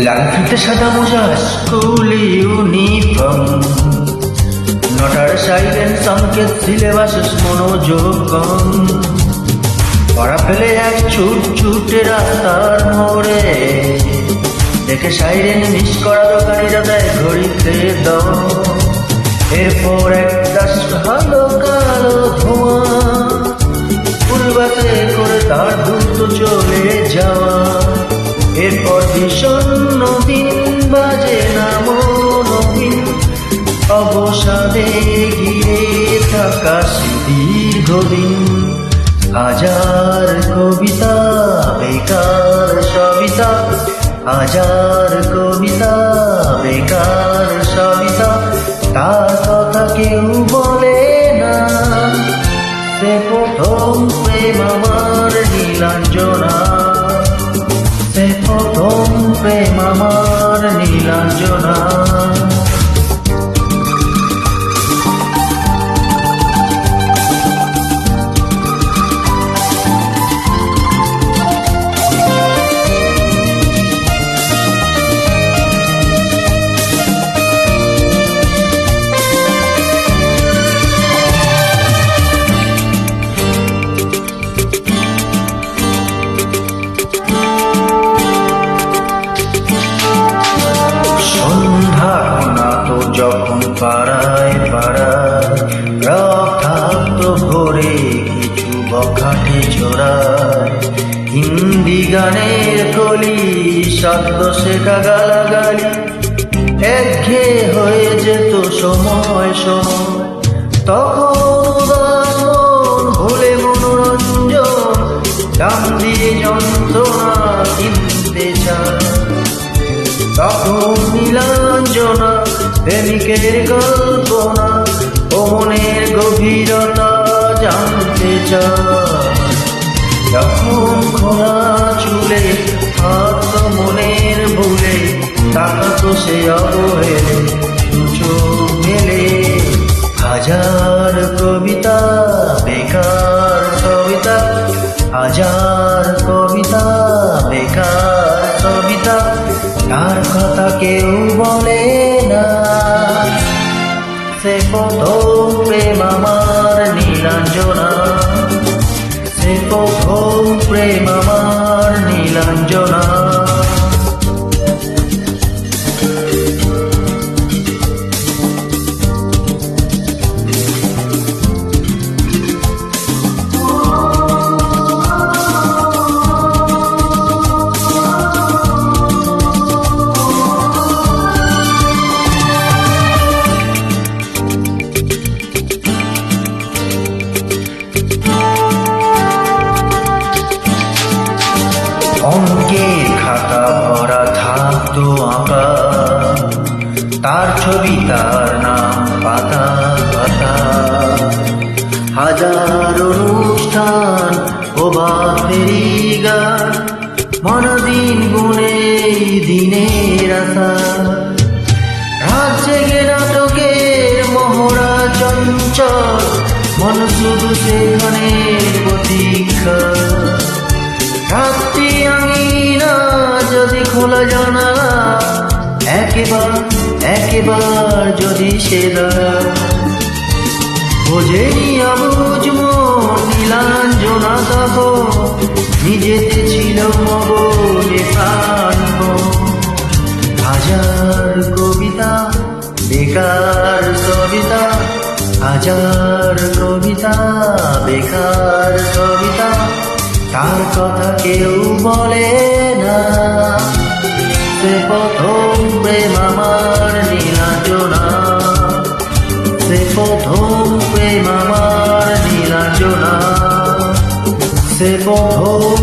লাল ফিতে সাদা মোজা স্কুল ইউনিফর্ম, নটার সাইলেন সংকেত সিলেবাস মনোযোগ কম। পড়া ফেলে এক ছুট ছুটে রাস্তার মোড়ে, দেখে সাইরেন মিস করা দোকানিরা দেয় ঘড়িতে দম। এরপর একটা ভালো কালো ধোঁয়া, ফুলবাসে করে তার দ্রুত চলে যাওয়া। এরপর বিষণ্ণ দিন বাজে না মনহীন, অবসাদে গিয়ে থাকা দীর্ঘদিন। হাজার কবিতা বেকার সবিতা, হাজার কবিতা বেকার সবিতা, তার কথা কেউ বলে না। সে প্রথম প্রেম আমার নীলাঞ্জনা, সে প্রথম প্রেম আমার নীলাঞ্জনা। যখন পাড়ায় পাড়ায় রব থাকতো ভরে কিছু বখাটে ছোড়ায়, হিন্দি গানের কলি শব্দ শেখা গালাগালি একঘেয়ে হয়ে যেত সময় সময়। তখন মন ভুলে মনোরঞ্জন, দাম দিয়ে যন্ত্রণা কিনতে চায়। তখন নীলাঞ্জনা প্রেমিকের কল্পনা ও মনের গভীরতা জানতে চায়। যখন খোলা চুলে হাত মনের ভুলে তাকাতো সে অবহেলে চোখ মেলে। হাজার কবিতা বেকার কবিতা, হাজার কবিতা বেকার কবিতা, তার কথা কেউ বলে না। সে প্রথম প্রেম আমার নীলাঞ্জনা, সে প্রথম প্রেম আমার নীলাঞ্জনা। অঙ্কের খাতা ভরা থাকতো আঁকা, তার ছবি তার নাম পাতা পাতা। হাজার অনুষ্ঠান ও বাপেরি গান, মনদিন গুনে দিনের আশা। রাত জেগে নাটকের মহড়া চঞ্চল, মন শুধু সেখানে প্রতীক্ষা। রাত্রি আঙিনা যদি খোলা জানালা, একেবার যদি সে বোঝেনি অবুঝ মন নীলাঞ্জনা তখন নিজেতে ছিল মগনে প্রাণ। হাজার কবিতা বেকার কবিতা, হাজার কবিতা বেকার কবিতা, তার কথা কেউ বলে না। সে প্রথম প্রেম আমার নীলাঞ্জনা, সে প্রথম প্রেম আমার নীলাঞ্জনা, সে প্রথম